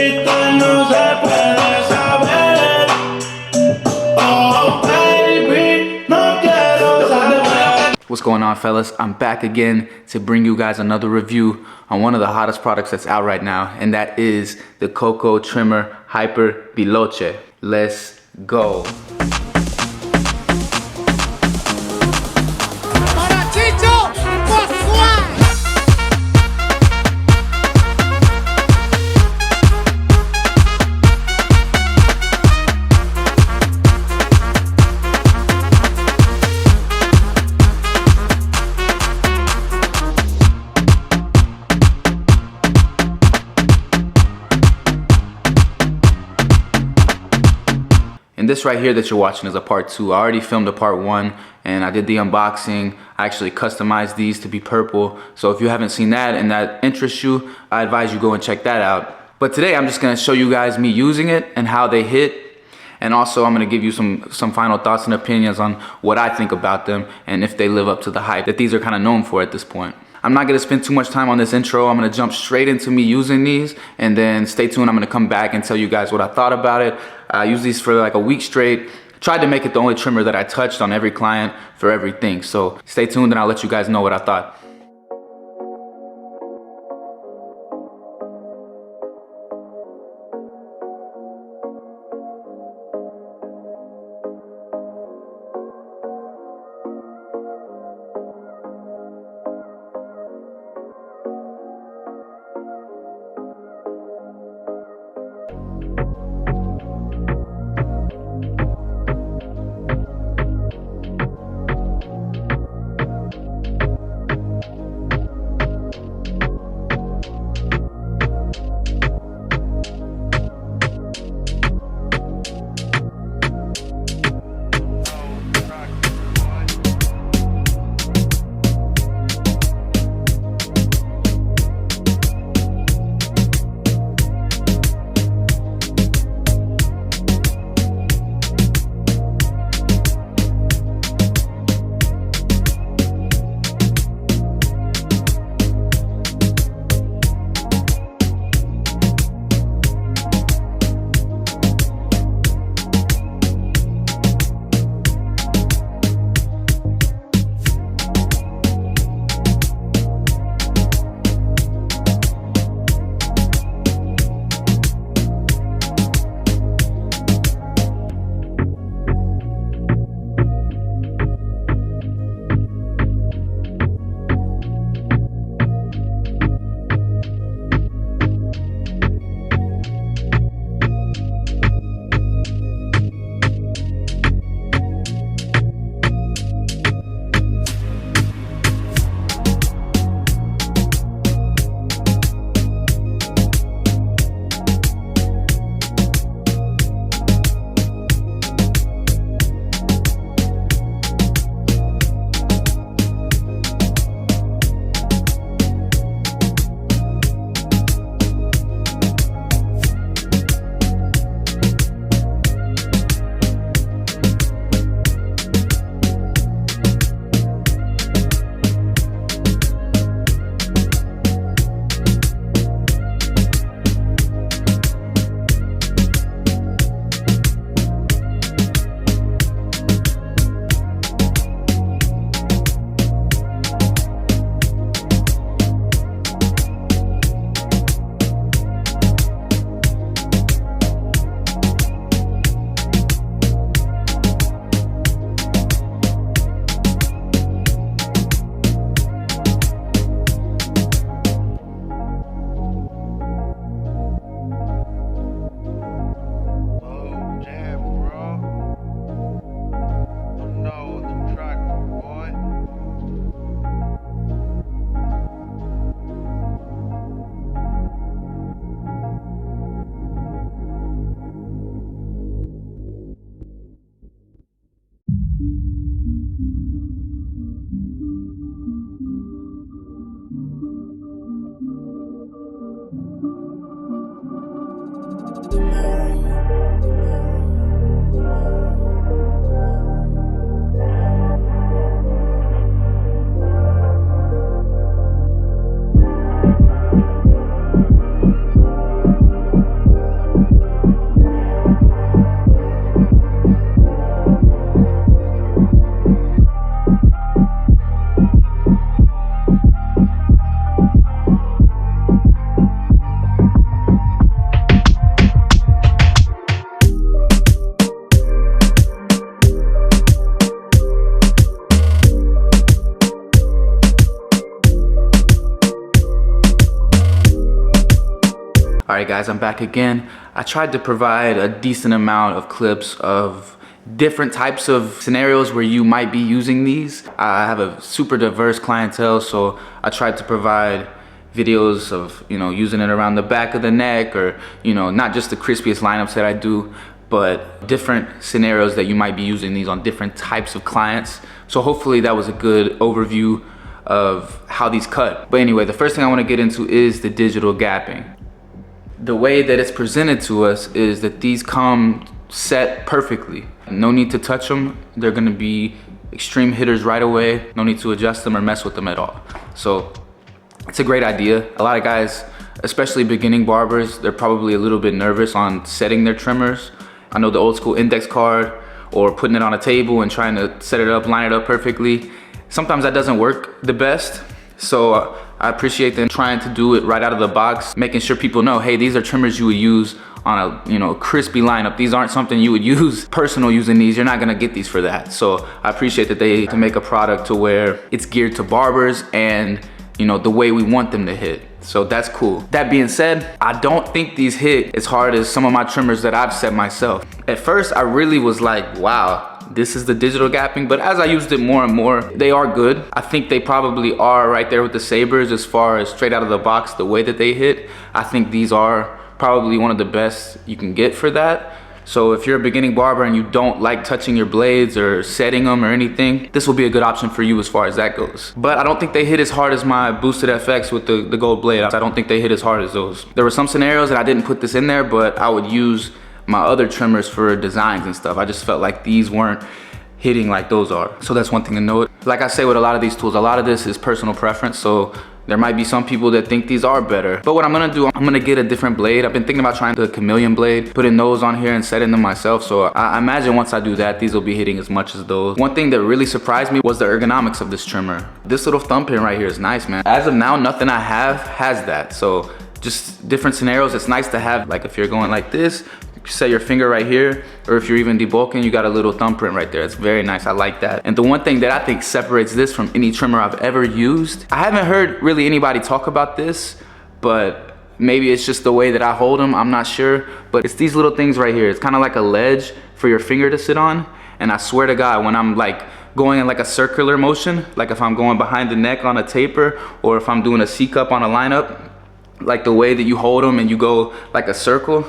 No se puede saber. Oh, baby, no quiero saber. What's going on, fellas? I'm back again to bring you guys another review on one of the hottest products that's out right now, and that is the Cocco Trimmer Hyper Veloce. Let's go. And this right here that you're watching is a part 2. I already filmed a part 1 and I did the unboxing. I actually customized these to be purple. So if you haven't seen that and that interests you, I advise you go and check that out. But today I'm just gonna show you guys me using it and how they hit. And also I'm gonna give you some final thoughts and opinions on what I think about them and if they live up to the hype that these are kind of known for at this point. I'm not gonna spend too much time on this intro. I'm gonna jump straight into me using these, and then stay tuned. I'm gonna come back and tell you guys what I thought about it. I used these for like a week straight. Tried to make it the only trimmer that I touched on every client for everything. So stay tuned and I'll let you guys know what I thought. guys, I'm back again. I tried to provide a decent amount of clips of different types of scenarios where you might be using these. I have a super diverse clientele, so I tried to provide videos of, you know, using it around the back of the neck, or, you know, not just the crispiest lineups that I do, but different scenarios that you might be using these on different types of clients. So hopefully that was a good overview of how these cut. But anyway, the first thing I want to get into is the digital gapping. The way that it's presented to us is that these come set perfectly. No need to touch them. They're gonna be extreme hitters right away. No need to adjust them or mess with them at all. So it's a great idea. A lot of guys, especially beginning barbers, they're probably a little bit nervous on setting their trimmers. I know the old school index card or putting it on a table and trying to set it up, line it up perfectly. Sometimes that doesn't work the best. So I appreciate them trying to do it right out of the box, making sure people know, hey, these are trimmers you would use on a, you know, crispy lineup. These aren't something you would use personal using these. You're not gonna get these for that. So I appreciate that they can make a product to where it's geared to barbers and, you know, the way we want them to hit. So that's cool. That being said, I don't think these hit as hard as some of my trimmers that I've set myself. At first, I really was like, wow, this is the digital gapping, but as I used it more and more, they are good. I think they probably are right there with the sabers as far as straight out of the box, the way that they hit. I think these are probably one of the best you can get for that. So if you're a beginning barber and you don't like touching your blades or setting them or anything, this will be a good option for you as far as that goes. But I don't think they hit as hard as my boosted FX with the gold blade. I don't think they hit as hard as those. There were some scenarios that I didn't put this in there, but I would use my other trimmers for designs and stuff. I just felt like these weren't hitting like those are. So that's one thing to note. Like I say with a lot of these tools, a lot of this is personal preference. So there might be some people that think these are better. But what I'm gonna do, I'm gonna get a different blade. I've been thinking about trying the chameleon blade, putting those on here and setting them myself. So I imagine once I do that, these will be hitting as much as those. One thing that really surprised me was the ergonomics of this trimmer. This little thumb pin right here is nice, man. As of now, nothing I have has that. So just different scenarios, it's nice to have, like if you're going like this, set your finger right here, or if you're even debulking, you got a little thumbprint right there. It's very nice. I like that. And the one thing that I think separates this from any trimmer I've ever used, I haven't heard really anybody talk about this, but maybe it's just the way that I hold them, I'm not sure, but it's these little things right here. It's kind of like a ledge for your finger to sit on. And I swear to God, when I'm like going in like a circular motion, like if I'm going behind the neck on a taper, or if I'm doing a C-cup on a lineup, like the way that you hold them and you go like a circle,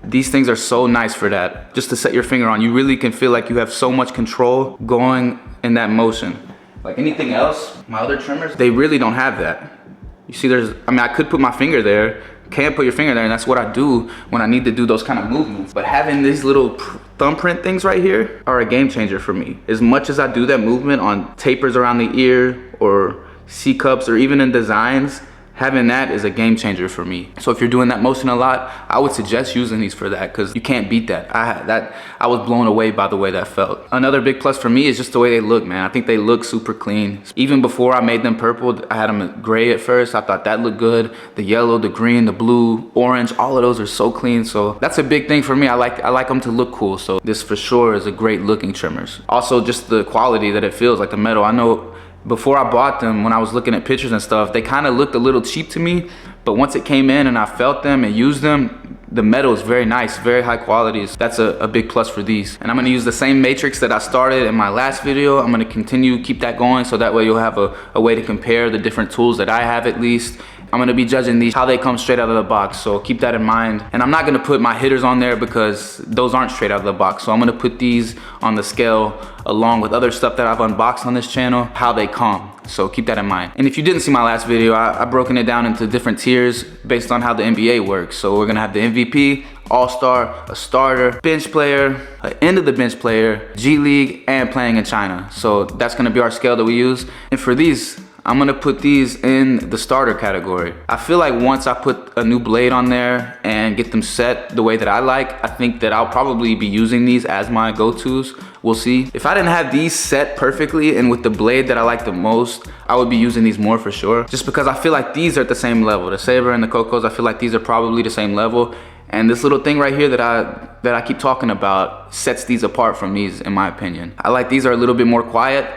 these things are so nice for that. Just to set your finger on, you really can feel like you have so much control going in that motion. Like anything else, my other trimmers, they really don't have that. You see, I mean, I could put my finger there, can't put your finger there, and that's what I do when I need to do those kind of movements. But having these little thumbprint things right here are a game changer for me. As much as I do that movement on tapers around the ear or C-cups or even in designs, having that is a game changer for me. So if you're doing that motion a lot, I would suggest using these for that, because you can't beat that. I was blown away by the way that felt. Another big plus for me is just the way they look, man. I think they look super clean. Even before I made them purple, I had them gray at first. I thought that looked good. The yellow, the green, the blue, orange, all of those are so clean. So that's a big thing for me. I like them to look cool. So this for sure is a great looking trimmers. Also just the quality that it feels, like the metal. I know before I bought them, when I was looking at pictures and stuff, they kind of looked a little cheap to me, but once it came in and I felt them and used them, the metal is very nice, very high quality. That's a big plus for these. And I'm gonna use the same matrix that I started in my last video. I'm gonna continue, keep that going, so that way you'll have a way to compare the different tools that I have at least. I'm gonna be judging these how they come straight out of the box, so keep that in mind. And I'm not gonna put my hitters on there because those aren't straight out of the box. So I'm gonna put these on the scale along with other stuff that I've unboxed on this channel, how they come. So keep that in mind. And if you didn't see my last video, I broken it down into different tiers based on how the NBA works. So we're gonna have the MVP, All-Star, a starter, bench player, an end of the bench player, G League, and playing in China. So that's gonna be our scale that we use. And for these, I'm gonna put these in the starter category. I feel like once I put a new blade on there and get them set the way that I like, I think that I'll probably be using these as my go-tos. We'll see. If I didn't have these set perfectly and with the blade that I like the most, I would be using these more for sure. Just because I feel like these are at the same level. The Saber and the Coccos, I feel like these are probably the same level. And this little thing right here that I keep talking about sets these apart from these, in my opinion. I like these are a little bit more quiet.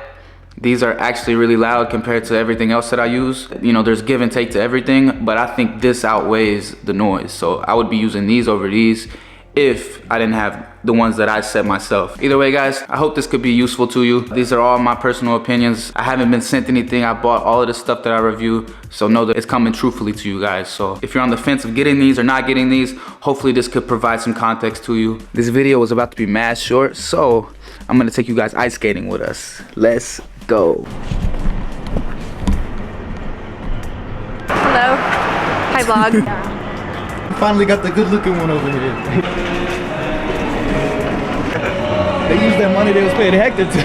These are actually really loud compared to everything else that I use. You know, there's give and take to everything, but I think this outweighs the noise. So I would be using these over these if I didn't have the ones that I set myself. Either way, guys, I hope this could be useful to you. These are all my personal opinions. I haven't been sent anything. I bought all of the stuff that I review, so know that it's coming truthfully to you guys. So if you're on the fence of getting these or not getting these, hopefully this could provide some context to you. This video was about to be mad short, so I'm gonna take you guys ice skating with us. Let's go. Hello. Hi, vlog. Finally got the good looking one over here. They used that money they was paying Hector to.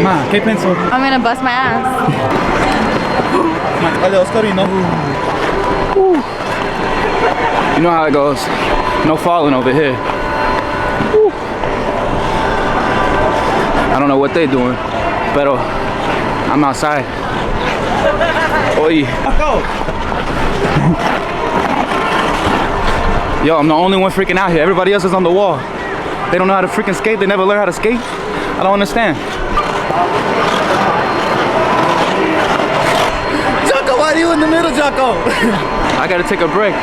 Ma, ¿qué pensó? I'm gonna bust my ass. Vale, Oscarino. You know how it goes. No falling over here. Woo. I don't know what they're doing, but I'm outside. Oi. Yo, I'm the only one freaking out here. Everybody else is on the wall. They don't know how to freaking skate. They never learn how to skate. I don't understand. Jocko, why are you in the middle, Jocko? I gotta take a break.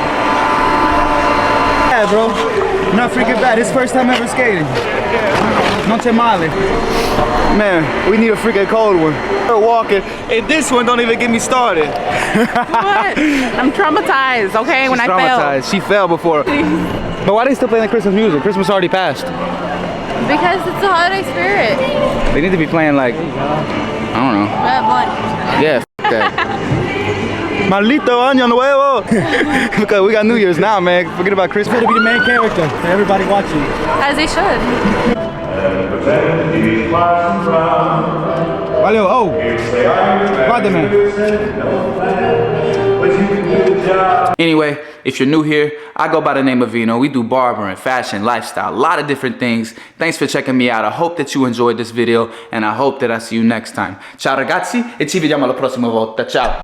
Yeah, bro. Not freaking bad. His first time ever skating. No te male. Man, we need a freaking cold one. We're walking, and this one don't even get me started. What? I'm traumatized, okay, when I fell. She fell before. But why are they still playing the Christmas music? Christmas already passed. Because it's the holiday spirit. They need to be playing like, I don't know. Bad Bunch. Yeah, f that. Maldito año nuevo. Because we got New Year's now, man. Forget about Christmas. To be the main character for everybody watching. As they should. Valeu, oh. Guarda, man. Anyway, if you're new here, I go by the name of Vino. We do barbering, fashion, lifestyle, a lot of different things. Thanks for checking me out. I hope that you enjoyed this video, and I hope that I see you next time. Ciao ragazzi, e ci vediamo alla prossima volta. Ciao.